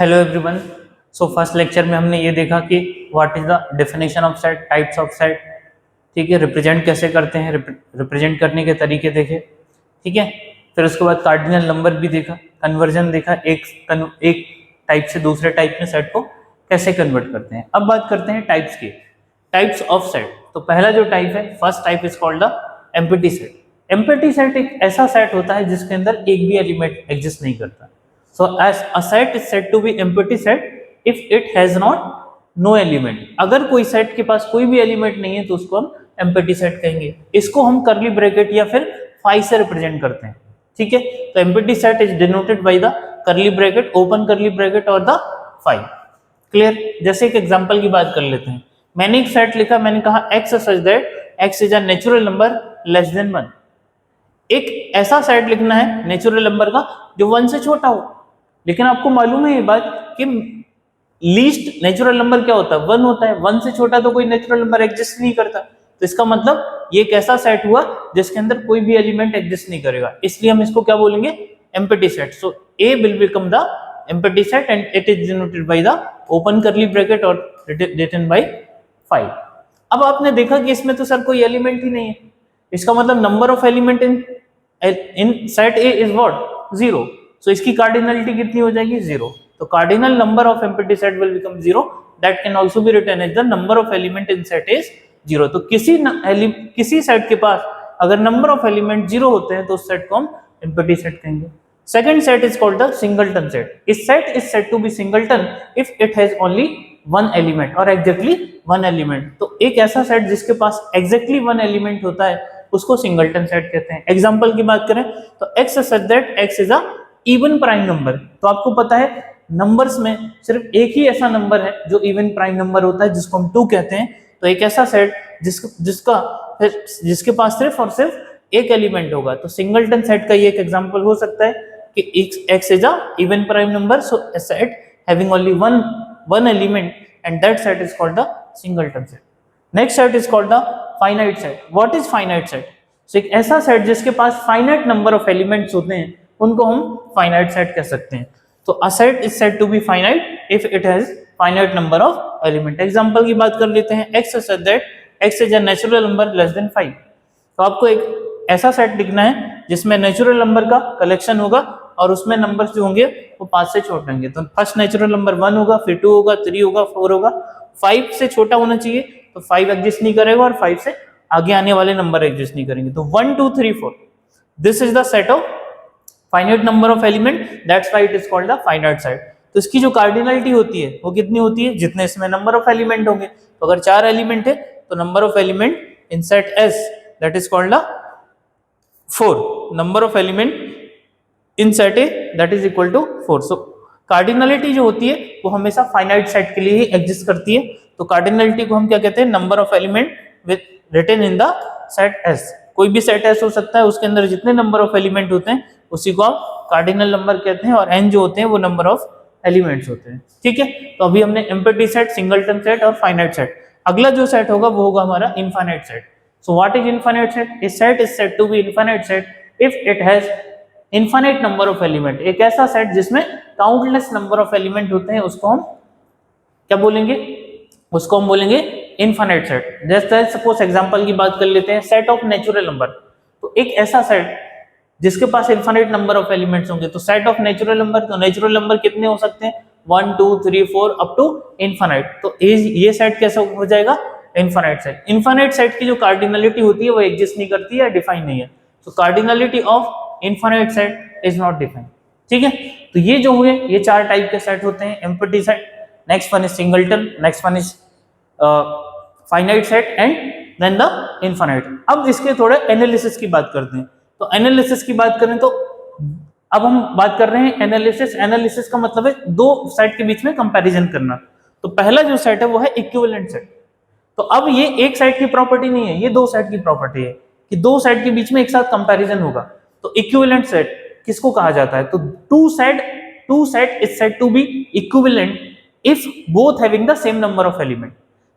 Hello everyone. So first lecture में हमने ये देखा कि what is the definition of set, types of set, ठीक है, रिप्रेजेंट कैसे करते हैं, रिप्रेजेंट करने के तरीके देखे, ठीक है। फिर उसके बाद कार्डिनल नंबर भी देखा, कन्वर्जन देखा, एक टाइप से दूसरे टाइप में सेट को कैसे कन्वर्ट करते हैं। अब बात करते हैं टाइप्स की, टाइप्स ऑफ सेट। तो पहला जो टाइप है, first type is called the empty set. Empty set एक ऐसा सेट होता है जिसके अंदर एक भी एलिमेंट एग्जिस्ट नहीं करता। So as a set is said to be empty set if it has not no element। अगर कोई सेट के पास कोई भी एलिमेंट नहीं है तो उसको हम empty set कहेंगे। इसको हम कर्ली ब्रैकेट या फिर फाई से रिप्रेजेंट करते हैं, ठीक है। तो empty set is denoted by the curly bracket, open curly bracket और द फाई। क्लियर। जैसे एक एग्जांपल की बात कर लेते हैं। मैंने एक सेट लिखा, मैंने कहा x such that x is a natural number less than 1। एक ऐसा सेट लिखना है नेचुरल नंबर का जो 1 से छोटा हो। लेकिन आपको मालूम है ये बात कि लीस्ट नेचुरल नंबर क्या होता है, 1 होता है। 1 से छोटा तो कोई नेचुरल नंबर एग्जिस्ट नहीं करता। तो इसका मतलब ये एक ऐसा सेट हुआ जिसके अंदर कोई भी एलिमेंट एग्जिस्ट नहीं करेगा, इसलिए हम इसको क्या बोलेंगे, empty set. So A will become the empty set and it is denoted by the open curly bracket और रिटन बाय 5। अब आपने देखा कि इसमें तो सर कोई एलिमेंट ही नहीं है, इसका मतलब number of element in set A is what, 0। So इसकी कार्डिनलिटी कितनी हो जाएगी, 0। तो cardinal number of empty set will become 0, that can also be written as the number of element in set is 0। तो किसी सेट के पास अगर number of element 0 होते हैं तो उस सेट को हम एम्प्टी सेट कहेंगे। Second set is called the singleton set. इस set is said to be singleton if it has only 1 element और एग्जैक्टली 1 एलिमेंट। तो एक ऐसा सेट जिसके पास एग्जैक्टली 1 एलिमेंट होता है उसको सिंगलटन सेट कहते हैं। एग्जांपल की बात करें तो x such that x is a even prime number. तो आपको पता है नंबर्स में सिर्फ एक ही ऐसा नंबर है जो इवन प्राइम नंबर होता है जिसको हम 2 कहते हैं। तो एक ऐसा सेट जिसके पास सिर्फ और सिर्फ एक एलिमेंट होगा, तो सिंगलटन सेट का ये एक एग्जांपल हो सकता है कि x is a even prime number, so a set having only one element and that set is called the singleton set। next set is called the finite set। what is finite set? so एक ऐसा set जिसके पास finite number of elements होते हैं उनको हम finite set कह सकते हैं। तो a set is said to be finite if it has finite number of element। Example की बात कर लेते हैं, x such that x is a natural number less than 5। तो आपको एक ऐसा सेट लिखना है जिसमें नेचुरल नंबर का कलेक्शन होगा और उसमें नंबर्स जो होंगे वो 5 से छोटे होंगे। तो फर्स्ट नेचुरल नंबर 1 होगा, फिर 2 होगा, 3 होगा, 4 होगा, 5 से छोटा होना चाहिए तो 5 एग्जिस्ट नहीं करेगा और 5 से आगे आने वाले नंबर एग्जिस्ट नहीं करेंगे। तो 1 2 3 4 this is the set of finite number of element, that's why it is called the finite set. तो इसकी जो कार्डिनलिटी होती है वो कितनी होती है, जितने इसमें नंबर ऑफ एलिमेंट होंगे। तो अगर 4 एलिमेंट है तो number of element in set S that is called the 4, number of element in set A that is equal to 4। So cardinality जो होती है वो हमेशा फाइनाइट सेट के लिए ही एग्जिस्ट करती है। तो कार्डिनलिटी को हम क्या कहते हैं, number of element with written in the set S। कोई भी सेट S हो सकता है, उसके अंदर जितने नंबर ऑफ एलिमेंट होते हैं उसी को आप कार्डिनल नंबर कहते हैं और n जो होते हैं वो नंबर ऑफ एलिमेंट्स होते हैं, ठीक है। तो अभी हमने एम्प्टी सेट, सिंगलटन सेट और फाइनाइट सेट। अगला जो सेट होगा वो होगा हमारा infinite set. So what is infinite set? A set is said to be infinite set if it has infinite number of element. एक ऐसा सेट जिसमें काउंटलेस नंबर ऑफ एलिमेंट होते हैं उसको हम क्या बोलेंगे, उसको हम बोलेंगे इनफाइनाइट सेट। जैसे सपोज एग्जांपल की बात कर लेते हैं, सेट ऑफ नेचुरल नंबर। तो एक ऐसा सेट जिसके पास इनफाइनाइट नंबर ऑफ एलिमेंट्स होंगे। तो सेट ऑफ नेचुरल नंबर, तो नेचुरल नंबर कितने हो सकते हैं, 1 2 3 4 अप टू इनफाइनाइट। तो ये सेट कैसा हो जाएगा, इनफाइनाइट सेट। इनफाइनाइट सेट की जो कार्डिनलिटी होती है वो एग्जिस्ट नहीं करती है, डिफाइन नहीं है। तो cardinality of infinite set is not defined, ठीक है। तो ये जो हुए ये 4 टाइप के सेट होते हैं, empty set, next one is singleton, next one is finite set and then the infinite. अब इसके थोड़े एनालिसिस की बात करते हैं। तो एनालिसिस की बात करें तो अब हम बात कर रहे हैं एनालिसिस। एनालिसिस का मतलब है दो सेट के बीच में कंपैरिजन करना। तो पहला जो सेट है वो है इक्विवेलेंट सेट। तो अब ये एक सेट की प्रॉपर्टी नहीं है, ये दो सेट की प्रॉपर्टी है कि दो सेट के बीच में एक साथ कंपैरिजन होगा। तो इक्विवेलेंट सेट किसको कहा जाता है, तो two set is said to be equivalent if both having the same number of element.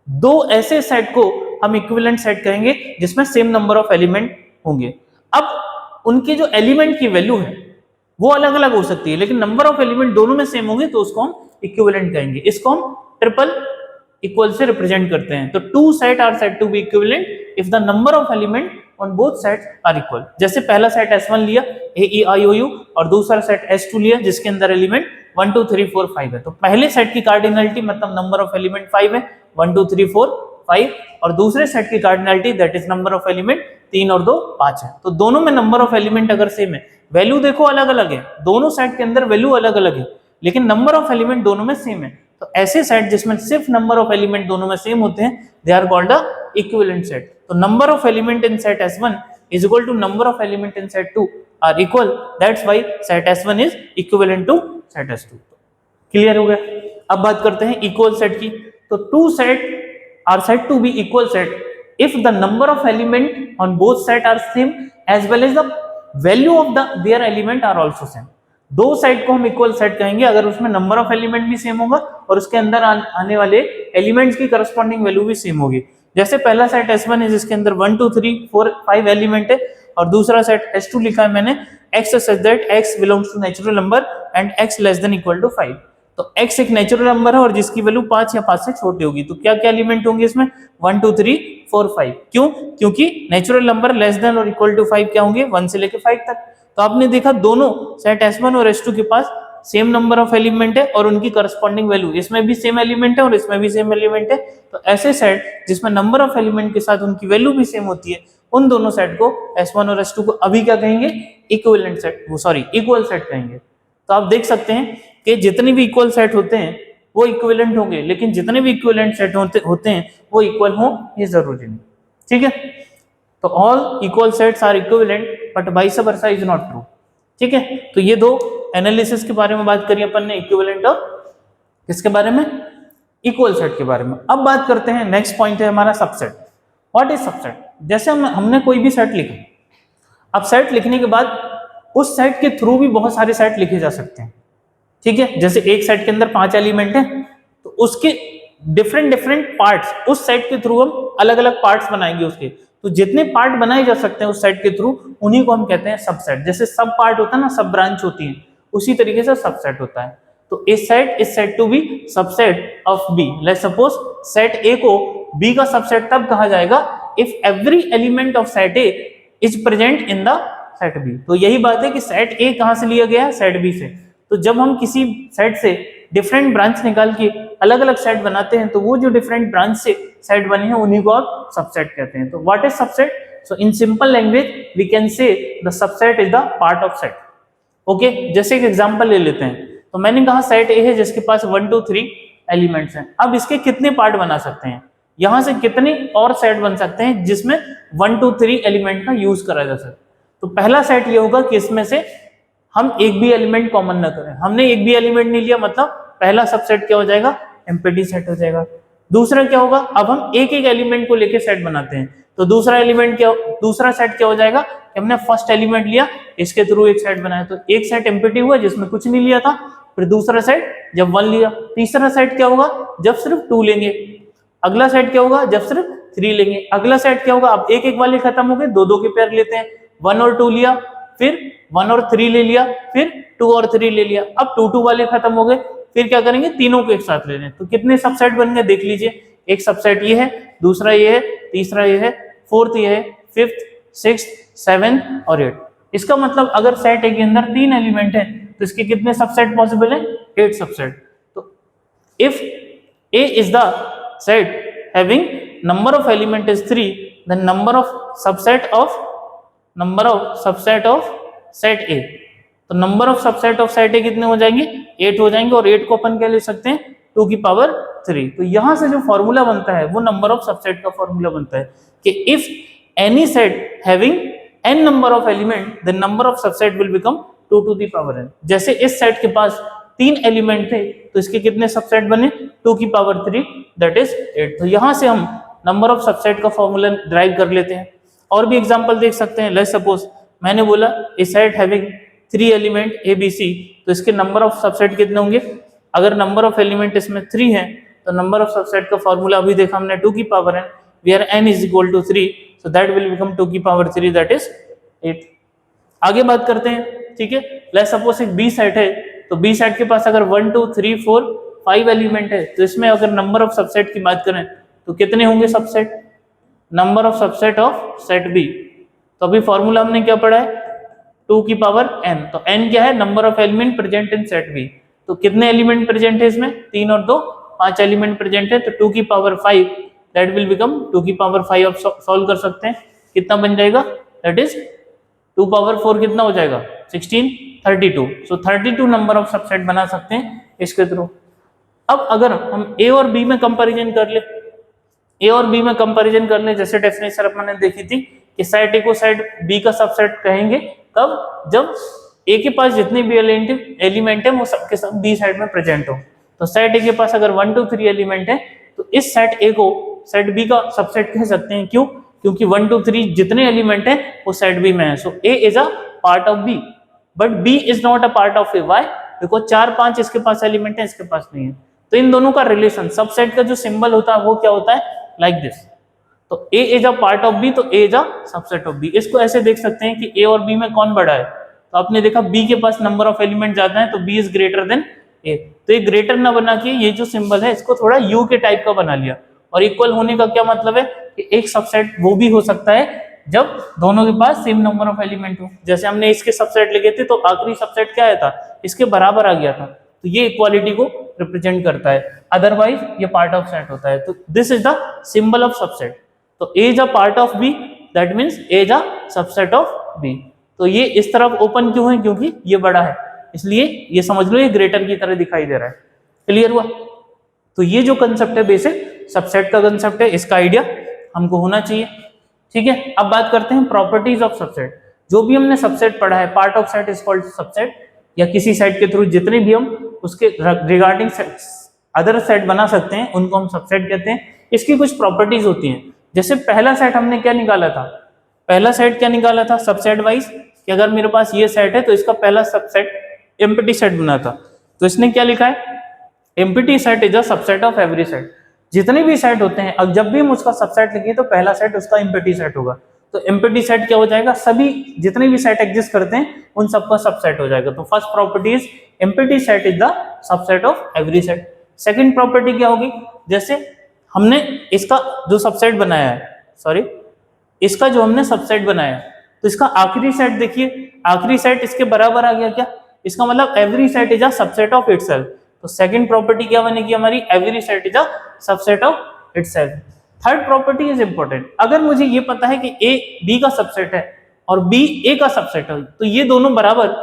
दो ऐसे सेट को हम इक्विवेलेंट सेट कहेंगे जिसमें सेम नंबर ऑफ एलिमेंट होंगे। अब उनके जो एलिमेंट की वैल्यू है वो अलग अलग हो सकती है, लेकिन नंबर ऑफ एलिमेंट दोनों में सेम होंगे तो उसको हम इक्विवेलेंट कहेंगे। इसको हम ट्रिपल इक्वल से रिप्रेजेंट करते हैं। तो two set are said to be equivalent if the number of element on both sets are equal. जैसे पहला सेट S1 लिया AEIOU और दूसरा सेट S2 लिया जिसके अंदर एलिमेंट 1 2 3 4 5 है। तो पहले सेट की कार्डिनलिटी मतलब नंबर ऑफ एलिमेंट 5 है, 1 2 3 4 5, और दूसरे सेट की cardinality that is number of element 3 और 2 5 है। तो दोनों में नंबर ऑफ एलिमेंट अगर सेम है, वैल्यू देखो अलग अलग है, दोनों सेट के अंदर वैल्यू अलग अलग है, लेकिन नंबर ऑफ एलिमेंट दोनों में सेम है। तो ऐसे सेट जिसमें सिर्फ नंबर ऑफ एलिमेंट दोनों में सेम होते हैं, they are called a equivalent set. तो number of element in set S1 is equal to number of element in set 2 are equal, that's why set S1 is equivalent to set S2। Clear हो गया। अब बात करते हैं equal set की। तो two set are said to be equal set if the number of element on both set are same as well as the value of the their element are also same. दो set को हम equal set कहेंगे अगर उसमें number of element भी same होगा और उसके अंदर आने वाले एलिमेंट्स की करस्पॉन्डिंग वैल्यू भी सेम होगी। जैसे पहला सेट S1 है जिसके अंदर 1 2 3 4 5 एलिमेंट है, और दूसरा सेट S2 लिखा है मैंने x such that x belongs to natural number and x less than equal to 5। तो x एक नेचुरल नंबर है और जिसकी वैल्यू 5 या 5 से छोटी होगी। तो क्या क्या एलिमेंट होंगे इसमें 1 2 3 4 5। क्यों? क्योंकि नेचुरल नंबर लेस देन और इक्वल टू 5 क्या होंगे 1 से लेकर 5 तक। तो आपने देखा दोनों सेट S1 और S2 के पास सेम नंबर ऑफ एलिमेंट है और उनकी करस्पॉन्डिंग वैल्यू, इसमें भी सेम एलिमेंट है और इसमें भी सेम एलिमेंट है। तो ऐसे सेट जिसमें नंबर ऑफ एलिमेंट के साथ उनकी वैल्यू भी सेम होती है, उन दोनों सेट को S1 और S2 को अभी क्या कहेंगे इक्विवेलेंट सेट, वो सॉरी इक्वल सेट कहेंगे। तो आप देख सकते हैं कि जितने भी इक्वल सेट होते हैं वो इक्विवेलेंट होंगे, लेकिन जितने भी इक्विवेलेंट सेट होते हैं वो इक्वल हो ये जरूरी नहीं। ठीक है, तो all equal sets are equivalent but vice versa is not true. ठीक है, तो ये दो एनालिसिस के बारे में बात करी अपन ने, इक्विवेलेंट और किसके बारे में, इक्वल सेट के बारे में। अब बात करते हैं, नेक्स्ट पॉइंट है हमारा सबसेट। What is subset? जैसे हमने कोई भी सेट लिखा, अब सेट लिखने के बाद उस सेट के थ्रू भी बहुत सारे सेट लिखे जा सकते हैं। ठीक है, जैसे एक सेट के अंदर 5 एलिमेंट है तो उसके डिफरेंट डिफरेंट पार्ट्स उस सेट के थ्रू हम अलग अलग पार्ट्स बनाएंगे उसके। तो जितने पार्ट बनाए जा सकते हैं उस सेट के थ्रू उन्हीं को हम कहते हैं सबसेट। जैसे सब पार्ट होता है ना, सब ब्रांच होती है, उसी तरीके से सबसेट होता है। तो इस set is said to be subset of B. Let's suppose set A को बी का सबसेट तब कहा जाएगा if every element of set A is present in the set B. तो यही बात है कि सेट ए कहां से लिया गया है, सेट बी से। तो जब हम किसी सेट से डिफरेंट ब्रांच निकाल के अलग अलग सेट बनाते हैं तो वो जो डिफरेंट ब्रांच से सेट बने हैं उन्हीं को आप सबसेट कहते हैं। तो what is subset? So in simple language we can say the subset is the part of set. Okay, जैसे एक एग्जांपल ले लेते हैं। तो मैंने कहा सेट ए है जिसके पास 1 2 3 एलिमेंट्स हैं। अब इसके कितने पार्ट बना सकते हैं, यहां से कितने और सेट बन सकते हैं जिसमें 1 2 3 एलिमेंट का यूज करा जा सकता है। तो पहला सेट ये होगा कि इसमें से हम एक भी एलिमेंट कॉमन ना करें। हमने एक भी एलिमेंट नहीं लिया, मतलब पहला सबसेट क्या हो जाएगा, एम्प्टी सेट हो जाएगा। दूसरा क्या होगा, अब हम एक एक एलिमेंट को लेके सेट बनाते हैं तो दूसरा सेट क्या हो जाएगा कि हमने फर्स्ट एलिमेंट लिया, इसके थ्रू एक सेट बनाया, तो एक सेट एम्प्टी हुआ जिसमें कुछ नहीं लिया था। फिर दूसरा सेट जब 1 लिया, तीसरा सेट क्या होगा जब सिर्फ 2 लेंगे, अगला सेट क्या होगा जब सिर्फ 3 लेंगे, अगला सेट क्या होगा, अब एक एक वाले खत्म हो गए, 2 2 के पेयर लेते हैं, 1 और 2 लिया, फिर 1 और 3 ले लिया, फिर 2 और 3 ले लिया, अब 2 2 वाले खत्म हो गए, फिर क्या करेंगे तीनों को एक साथ ले लें। तो कितने सबसेट बन गए देख लीजिए, एक सबसेट ये है, दूसरा ये है, तीसरा ये है, फोर्थ ये है, फिफ्थ, सिक्स्थ, 7 और 8। इसका मतलब अगर सेट ए के अंदर 3 एलिमेंट है तो इसके कितने सबसेट पॉसिबल है, 8 सबसेट। तो if A is the set having number of element is 3, then number of subset of set A, तो number of subset of set ए कितने हो जाएंगे, 8 हो जाएंगे, और 8 को अपन क्या ले सकते हैं 2 की पावर 3। तो यहां से जो फॉर्मूला बनता है वो नंबर ऑफ सबसेट का फॉर्मूला बनता है कि if any set having n number of element then number of subset will become 2 to the power n। जैसे इस सेट के पास 3 एलिमेंट थे तो इसके कितने सबसेट बने 2 की पावर 3 दैट इज 8। तो यहां से हम नंबर ऑफ सबसेट का फॉर्मूला ड्राइव कर लेते हैं। और भी एग्जांपल देख सकते हैं। लेट्स सपोज मैंने बोला a set having 3 element A B C, तो इसके नंबर ऑफ सबसेट कितने होंगे, अगर नंबर ऑफ एलिमेंट इसमें 3 है तो नंबर ऑफ सबसेट का फॉर्मूला अभी देखा हमने 2 की power n, where n is equal to 3, so that will become 2 की पावर 3 दैट इज 8। आगे बात करते हैं ठीक है। लेट्स सपोज एक बी सेट है, तो बी सेट के पास अगर 1 2 3 4 5 एलिमेंट है, तो इसमें अगर नंबर ऑफ सबसेट की बात करें तो कितने होंगे subset? Number of subset of set B. तो अभी फॉर्मूला हमने क्या पढ़ा है? 2 की पावर n। तो n क्या है? Number of element present in set B. तो कितने एलिमेंट प्रेजेंट है इसमें? 3 और 2 5 एलिमेंट प्रेजेंट है। तो 2 की पावर 5 दैट विल बिकम 2 की पावर 5 आप सॉल्व कर सकते हैं, कितना बन जाएगा? दैट इज 2 पावर 4 कितना हो जाएगा? 16 32। सो 32 नंबर ऑफ सबसेट बना सकते हैं इसके थ्रू। अब अगर हम ए और बी में कंपैरिजन कर ले, ए और बी में कंपैरिजन कर ले, जैसे डेफिनेशन अपन ने देखी थी कि सेट ए को सेट बी का सबसेट कहेंगे तब जब ए के पास जितने भी एलिमेंट है वो सबके सब बी साइड में प्रेजेंट हो। तो सेट ए के पास अगर 1 2 3 एलिमेंट है तो इस सेट ए को सेट बी का सबसेट कह सकते हैं। क्यों? क्योंकि 1 2 3 जितने एलिमेंट है वो सेट बी में है। So A is a part of B but B is not a part of A. Why? Because 4 5 इसके पास एलिमेंट है, इसके पास नहीं है। तो इन दोनों का रिलेशन, सबसेट का जो सिंबल होता है वो क्या होता है? Like this. तो A is a part of B, तो A is a subset of B. इसको ऐसे देख सकते हैं कि ए और बी में कौन बड़ा है। तो आपने देखा बी के पास नंबर ऑफ एलिमेंट ज्यादा है तो बी इज ग्रेटर देन ए। तो ये ग्रेटर ना बना के ये जो सिंबल है इसको थोड़ा यू के टाइप का बना लिया। और इक्वल होने का क्या मतलब है कि एक सबसेट वो भी हो सकता है जब दोनों के पास सेम नंबर ऑफ एलिमेंट हो। जैसे हमने इसके सबसेट लिखे थे तो आखिरी सबसेट क्या आया था? इसके बराबर आ गया था। तो ये इक्वालिटी को रिप्रेजेंट करता है, अदरवाइज ये पार्ट ऑफ सेट होता है। तो this is the symbol of subset. तो A is a part of B that means A is a subset of B. तो ये इस तरफ ओपन क्यों है? क्योंकि ये बड़ा है, इसलिए ये समझ लो ये ग्रेटर की तरह दिखाई दे रहा है। क्लियर हुआ? तो ये जो कंसेप्ट है बेसिक सबसेट का कंसेप्ट है, इसका आइडिया हमको होना चाहिए। ठीक है, अब बात करते हैं प्रॉपर्टीज ऑफ सबसेट। जो भी हमने सबसेट पढ़ा है, part of set is called subset, या किसी सेट के थ्रू जितने भी हम उसके रिगार्डिंग अदर सेट बना सकते हैं उनको हम सबसेट कहते हैं। इसकी कुछ प्रॉपर्टीज होती हैं। जैसे पहला सेट हमने क्या निकाला था? पहला सेट क्या निकाला था सबसेट वाइज कि अगर मेरे पास ये सेट है तो इसका पहला सबसेट एम्प्टी सेट बना था। तो इसने क्या लिखा है? Empty set is a subset of every set. जितने भी सेट होते हैं, अब जब भी हम उसका सबसेट लिखें तो पहला सेट उसका एम्प्टी सेट होगा। तो एम्प्टी सेट क्या हो जाएगा? सभी जितने भी सेट एग्जिस्ट करते हैं उन सबका सबसेट हो जाएगा। तो first property is empty set is the subset of every set. Second property क्या होगी? जैसे हमने इसका जो सबसेट बनाया है, इसका जो हमने सबसेट बनाया है, तो इसका आखिरी सेट देखिए, आखिरी सेट इसके बराबर आ गया क्या? इसका मतलब every set is a subset of itself. तो सेकंड प्रॉपर्टी क्या बनेगी हमारी? Every set is a subset of itself. Third property is important. अगर मुझे ये पता है कि ए बी का सबसेट है और बी ए का सबसेट है, तो ये दोनों बराबर,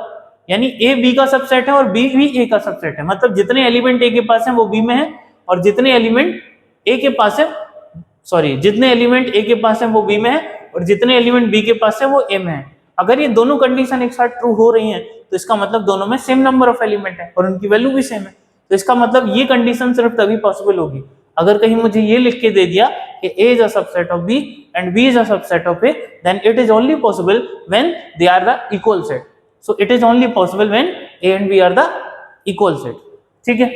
यानी ए बी का सबसेट है और बी भी ए का सबसेट है। मतलब जितने एलिमेंट ए के पास है वो बी में है और जितने एलिमेंट ए के पास है, जितने एलिमेंट ए के पास है वो बी में है और जितने एलिमेंट बी के पास है वो ए में है। अगर ये दोनों कंडीशन एक साथ ट्रू हो रही हैं तो इसका मतलब दोनों में सेम नंबर ऑफ एलिमेंट है और उनकी वैल्यू भी सेम है। तो इसका मतलब ये कंडीशन सिर्फ तभी पॉसिबल होगी अगर कहीं मुझे ये लिख के दे दिया कि A is a subset of B and B is a subset of A, then it is only possible when they are the equal set. So it is only possible when A and B are the equal set. ठीक है,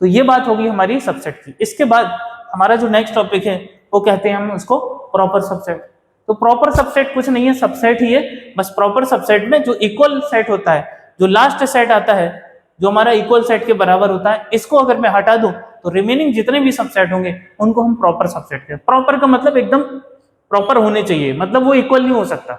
तो ये बात होगी हमारी subset की। इसके बाद हमारा जो नेक्स्ट टॉपिक है वो कहते हैं हम उसको प्रॉपर सबसेट। तो प्रॉपर सबसेट कुछ नहीं है, सबसेट ही है। बस प्रॉपर सबसेट में जो इक्वल सेट होता है, जो लास्ट सेट आता है, जो हमारा इक्वल सेट के बराबर होता है, इसको अगर मैं हटा दूं तो रिमेनिंग जितने भी सबसेट होंगे उनको हम प्रॉपर सबसेट कहते हैं। प्रॉपर का मतलब एकदम प्रॉपर होने चाहिए, मतलब वो इक्वल नहीं हो सकता।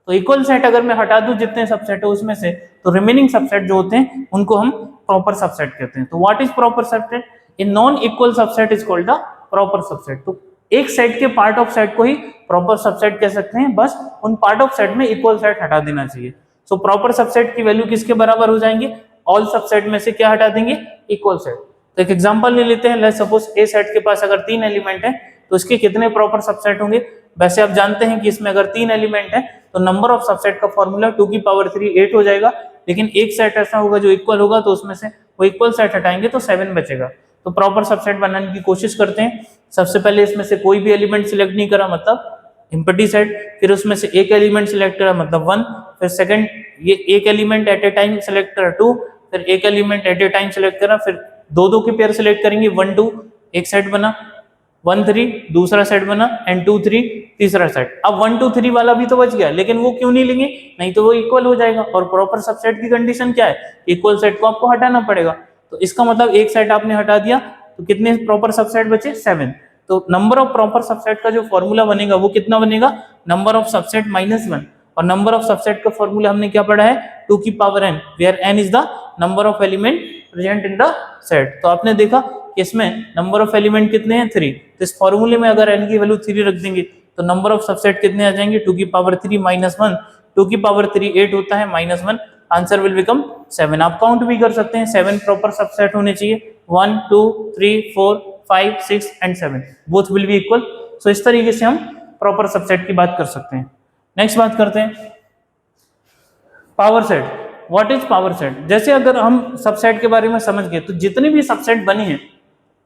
तो इक्वल सेट अगर मैं हटा दूं जितने सबसेट है उसमें से, तो रिमेनिंग सबसेट जो होते हैं उनको हम प्रॉपर सबसेट कहते हैं। तो what is proper subset? A non equal subset is called the proper subset. तो एक सेट के पार्ट ऑफ सेट को ही प्रॉपर सबसेट कह सकते हैं, बस उन पार्ट ऑफ सेट में इक्वल सेट हटा देना चाहिए। सो प्रॉपर सबसेट की वैल्यू किसके बराबर हो जाएंगे? ऑल सबसेट में से क्या हटा देंगे? Equal set. तो एक एग्जांपल ले लेते हैं। लेट्स सपोज ए सेट के पास अगर 3 एलिमेंट है तो इसके कितने प्रॉपर सबसेट होंगे? वैसे आप जानते हैं कि इसमें अगर 3 एलिमेंट है तो नंबर ऑफ सबसेट का फॉर्मूला 2 की पावर 3 8 हो जाएगा। लेकिन एक सेट ऐसा होगा जो इक्वल होगा तो उसमें से वो इक्वल सेट हटाएंगे तो 7 बचेगा। तो प्रॉपर सबसेट बनाने की कोशिश करते हैं। सबसे पहले इसमें से कोई भी एलिमेंट सिलेक्ट नहीं करा, मतलब एम्प्टी सेट। फिर उसमें से एक एलिमेंट सिलेक्ट करा, मतलब 1। फिर सेकंड ये एक element at a time select करा, 2। फिर एक element at a time select करा, फिर दो के पेयर सिलेक्ट करेंगे, 1 2, एक सेट बना। 1 3 दूसरा सेट बना एंड 2 3 तीसरा सेट। अब 1 2 3 वाला भी तो बच गया, लेकिन वो क्यों नहीं लेंगे, नहीं तो वो इक्वल हो जाएगा। और प्रॉपर सबसेट की कंडीशन क्या है, इक्वल सेट को आपको हटाना पड़ेगा। तो इसका मतलब एक सेट आपने हटा दिया तो कितने प्रॉपर सबसेट बचे, 7। तो नंबर ऑफ प्रॉपर सबसेट का जो फॉर्मूला बनेगा वो कितना बनेगा, नंबर ऑफ सबसेट -1। और नंबर ऑफ सबसेट का फॉर्मूला हमने क्या पढ़ा है, 2 की power n, where n is the number of element present in the set. तो आपने देखा कि इसमें नंबर ऑफ एलिमेंट कितने हैं, 3। तो इस फॉर्मूले में अगर n की वैल्यू 3 रख देंगे तो नंबर ऑफ सबसेट कितने आ जाएंगे, 2 की पावर 3 -1, 2 की पावर 3 8 होता है, -1, आंसर विल बिकम 7। आप काउंट भी कर सकते हैं, 7 प्रॉपर सबसेट होने चाहिए, 1 2 3 4 5 6 and 7 both will be equal. So इस तरीके से हम प्रॉपर सबसेट की बात कर सकते हैं। नेक्स्ट बात करते हैं power set. What is power set, जैसे अगर हम सबसेट के बारे में समझ गए तो जितने भी सबसेट बने हैं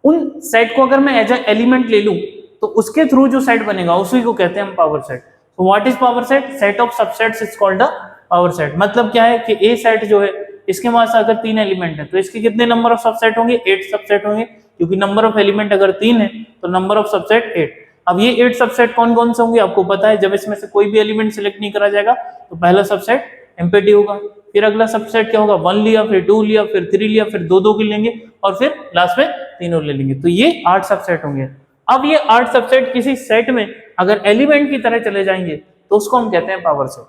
उन सेट को अगर मैं एज ए एलिमेंट ले लूं तो उसके थ्रू जो सेट बनेगा उसी को कहते हैं हम पावर सेट। तो what is power set, set of subsets is called a power set. मतलब क्या है कि ए सेट जो है इसके पास अगर 3 एलिमेंट है तो इसके कितने नंबर ऑफ सबसेट होंगे, 8 सबसेट होंगे, क्योंकि नंबर ऑफ एलिमेंट अगर 3 है तो नंबर ऑफ सबसेट 8। अब ये 8 सबसेट कौन कौन से होंगे आपको पता है, जब इसमें से कोई भी एलिमेंट सिलेक्ट नहीं करा जाएगा तो पहला सबसेट एम्प्टी होगा, फिर अगला सबसेट क्या होगा, 1 लिया, फिर 2 लिया, फिर 3 लिया, फिर 2 2 की लेंगे और फिर लास्ट में 3 और ले लेंगे। तो ये 8 सबसेट होंगे। अब ये 8 सबसेट किसी सेट में अगर एलिमेंट की तरह चले जाएंगे तो उसको हम कहते हैं पावर सेट।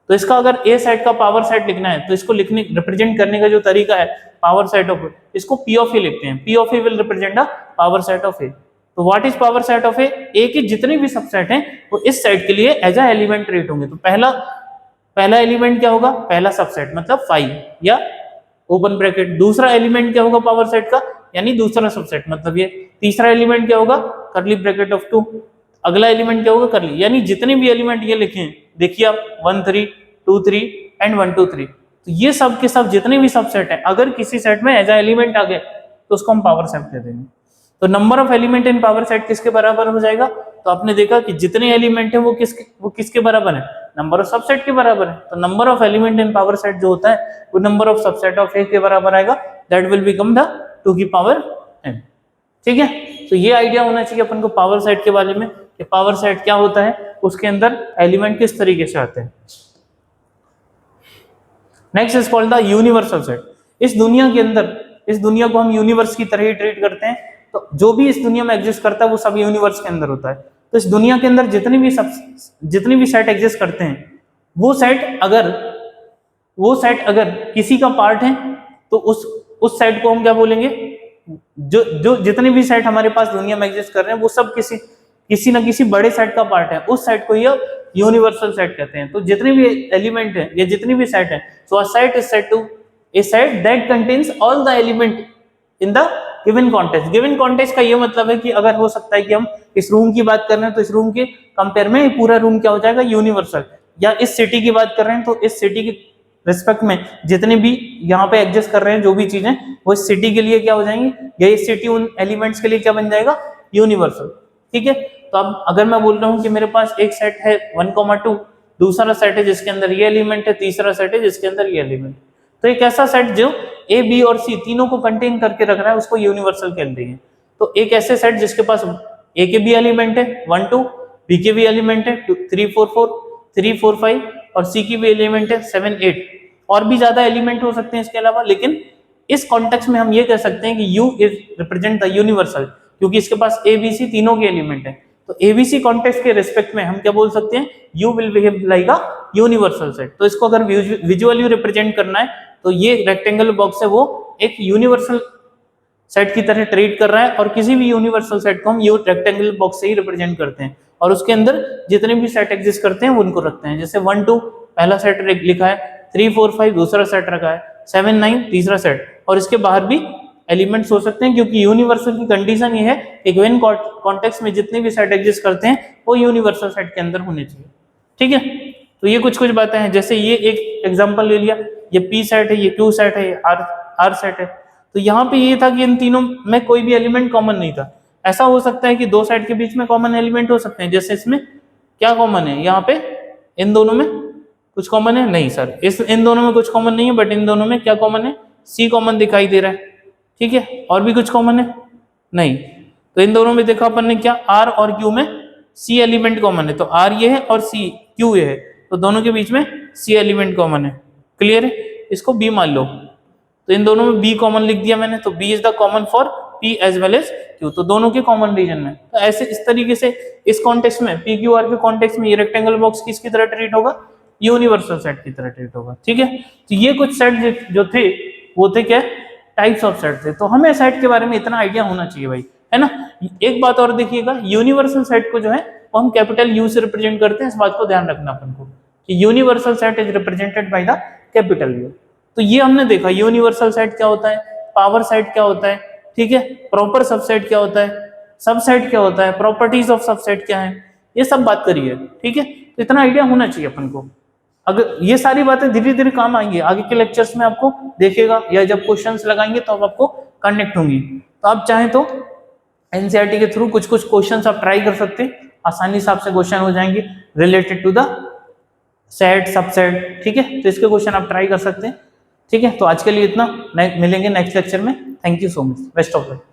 तो इसका अगर ए सेट का पावर सेट लिखना है तो इसको लिखने रिप्रेजेंट करने का जो तरीका है पावर सेट ऑफ ए, इसको पी ऑफ ए लिखते हैं, P of A will represent a power set of A. तो what is power set of A के जितने भी सबसेट हैं वो इस सेट के लिए एज अ एलिमेंट ट्रीट होंगे। तो पहला एलिमेंट क्या होगा, पहला सबसेट मतलब 5 या ओपन ब्रैकेट, दूसरा एलिमेंट क्या होगा पावर सेट का, यानी दूसरा सबसेट मतलब ये, तीसरा एलिमेंट क्या होगा, करली ब्रैकेट ऑफ 2, अगला एलिमेंट क्या होगा करली, यानी जितने भी एलिमेंट ये लिखे हैं देखिए आप 1 3 2 3 एंड 1 2 3, तो ये सब के सब जितने भी सबसेट है अगर किसी सेट में एज अ एलिमेंट आ गए तो उसको हम पावर सेट कह देंगे। तो number of element in power set किसके बराबर हो जाएगा, तो आपने देखा कि जितने एलिमेंट है वो किसके बराबर है, नंबर ऑफ सबसेट के बराबर है। तो number of element in power set जो होता है वो number of subset of A के बराबर आएगा, दैट विल बिकम द 2 की पावर n। ठीक है, तो ये आइडिया होना चाहिए अपन को पावर सेट के बारे में कि पावर सेट क्या होता है, उसके अंदर एलिमेंट किस तरीके से आते हैं। Next is called the universal set. इस दुनिया के अंदर, इस दुनिया को हम यूनिवर्स की तरह ही ट्रीट करते हैं, तो जो भी इस दुनिया में एग्जिस्ट करता है वो सब यूनिवर्स के अंदर होता है। तो इस दुनिया के अंदर जितने भी सेट एग्जिस्ट करते हैं वो सेट अगर किसी का पार्ट है तो उस सेट को हम क्या बोलेंगे, जो जितने भी सेट हमारे पास दुनिया में एग्जिस्ट कर रहे हैं वो सब किसी ना किसी बड़े सेट का पार्ट है, उस सेट को ये यूनिवर्सल सेट कहते हैं। तो जितने भी एलिमेंट है या जितनी भी सेट है, so a set is said to a set that contains all the element in the given context. Given context का ये मतलब है कि अगर हो सकता है कि हम इस रूम की बात कर रहे हैं तो इस रूम के कंपेयर में पूरा रूम क्या हो जाएगा, यूनिवर्सल। या इस सिटी की बात कर रहे हैं तो इस सिटी के रिस्पेक्ट में जितने भी यहाँ पे एग्जिस्ट कर रहे हैं जो भी चीजें वो इस सिटी के लिए क्या हो जाएंगी, या इस सिटी उन एलिमेंट्स के लिए क्या बन जाएगा, यूनिवर्सल। ठीक है, तो अब अगर मैं बोल रहा हूँ कि मेरे पास एक सेट है 1,2, दूसरा सेट है जिसके अंदर ये एलिमेंट है, तीसरा सेट है जिसके अंदर ये एलिमेंट, तो एक ऐसा सेट जो ए बी और सी तीनों को कंटेन करके रख रहा है उसको यूनिवर्सल कहते हैं। तो एक ऐसे सेट जिसके पास ए के भी एलिमेंट है 1 2, बी के भी एलिमेंट है 3 4 4 3 4 5 और सी की भी एलिमेंट है 7 8, और भी ज्यादा एलिमेंट हो सकते हैं इसके अलावा, लेकिन इस कॉन्टेक्स्ट में हम ये कह सकते हैं कि you is represent the universal, क्योंकि इसके पास ए बी सी तीनों के एलिमेंट है। तो एबीसी कॉन्टेक्स्ट के रिस्पेक्ट में हम क्या बोल सकते हैं, you will behave like a universal set. तो इसको अगर विजुअली रिप्रेजेंट करना है तो ये रेक्टेंगल बॉक्स है वो एक यूनिवर्सल सेट की तरह ट्रीट कर रहा है, और किसी भी यूनिवर्सल सेट को हम यू रेक्टेंगल बॉक्स से ही रिप्रेजेंट करते हैं, और उसके अंदर जितने भी सेट एग्जिस्ट करते हैं वो उनको रखते हैं। जैसे 1 2 पहला सेट लिखा है, 3 4 5 दूसरा सेट रखा है, 7 9 तीसरा सेट, और इसके बाहर भी एलिमेंट्स हो सकते हैं, क्योंकि यूनिवर्सल की कंडीशन ये है कि गिवन कॉन्टेक्स्ट में जितने भी सेट एग्जिस्ट करते हैं वो यूनिवर्सल सेट के अंदर होने चाहिए। ठीक है, तो ये कुछ बातें हैं। जैसे ये एक एग्जांपल ले लिया, ये पी सेट है, ये क्यू सेट है, ये आर सेट है। तो यहाँ पे ये था कि इन तीनों में कोई भी एलिमेंट कॉमन नहीं था। ऐसा हो सकता है कि दो सेट के बीच में कॉमन एलिमेंट हो सकते हैं, जैसे इसमें क्या कॉमन है, यहाँ पे इन दोनों में कुछ कॉमन है, नहीं सर इन दोनों में कुछ कॉमन नहीं है, बट इन दोनों में क्या कॉमन है, सी कॉमन दिखाई दे रहा है। ठीक है, और भी कुछ कॉमन है नहीं, तो इन दोनों में देखा अपन ने क्या, आर और क्यू में सी एलिमेंट कॉमन है, तो आर ये है और सी क्यू ये है, तो दोनों के बीच में सी एलिमेंट कॉमन है। क्लियर है? इसको बी मान लो, तो इन दोनों में बी कॉमन लिख दिया मैंने, तो B is the common for P as well as Q, तो दोनों के कॉमन रीजन में। तो ऐसे इस तरीके से इस कॉन्टेक्स्ट में पी क्यू आर के कॉन्टेक्स्ट में ये रेक्टेंगल बॉक्स किसकी तरह ट्रीट होगा, यूनिवर्सल सेट की तरह ट्रीट होगा। ठीक है, तो ये कुछ सेट जो थे वो थे क्या, टाइप्स ऑफ सेट थे। तो हमें सेट के बारे में इतना आइडिया होना चाहिए भाई, है ना। एक बात और देखिएगा, यूनिवर्सल सेट को जो है वो हम कैपिटल यू से रिप्रेजेंट करते हैं, इस बात को ध्यान रखना अपन को कि universal set is represented by the capital you. तो ये हमने देखा यूनिवर्सल सेट क्या होता है, पावर सेट क्या होता है, ठीक है, प्रॉपर सबसेट क्या होता है, सबसेट क्या होता है, प्रॉपर्टीज ऑफ सबसेट क्या है, ये सब बात करिए। ठीक है, तो इतना आइडिया होना चाहिए अपन को। अगर ये सारी बातें धीरे धीरे काम आएंगी आगे के लेक्चर्स में, आपको देखेगा या जब क्वेश्चंस लगाएंगे तो अब आपको कनेक्ट होंगी। तो आप चाहें तो एनसीईआरटी के थ्रू कुछ कुछ क्वेश्चंस आप ट्राई कर सकते हैं, आसानी से आपसे क्वेश्चन हो जाएंगे related to the set subset. ठीक है, तो इसके क्वेश्चन आप ट्राई कर सकते हैं। ठीक है, तो आज के लिए इतना, मिलेंगे नेक्स्ट लेक्चर में। Thank you so much, best of luck.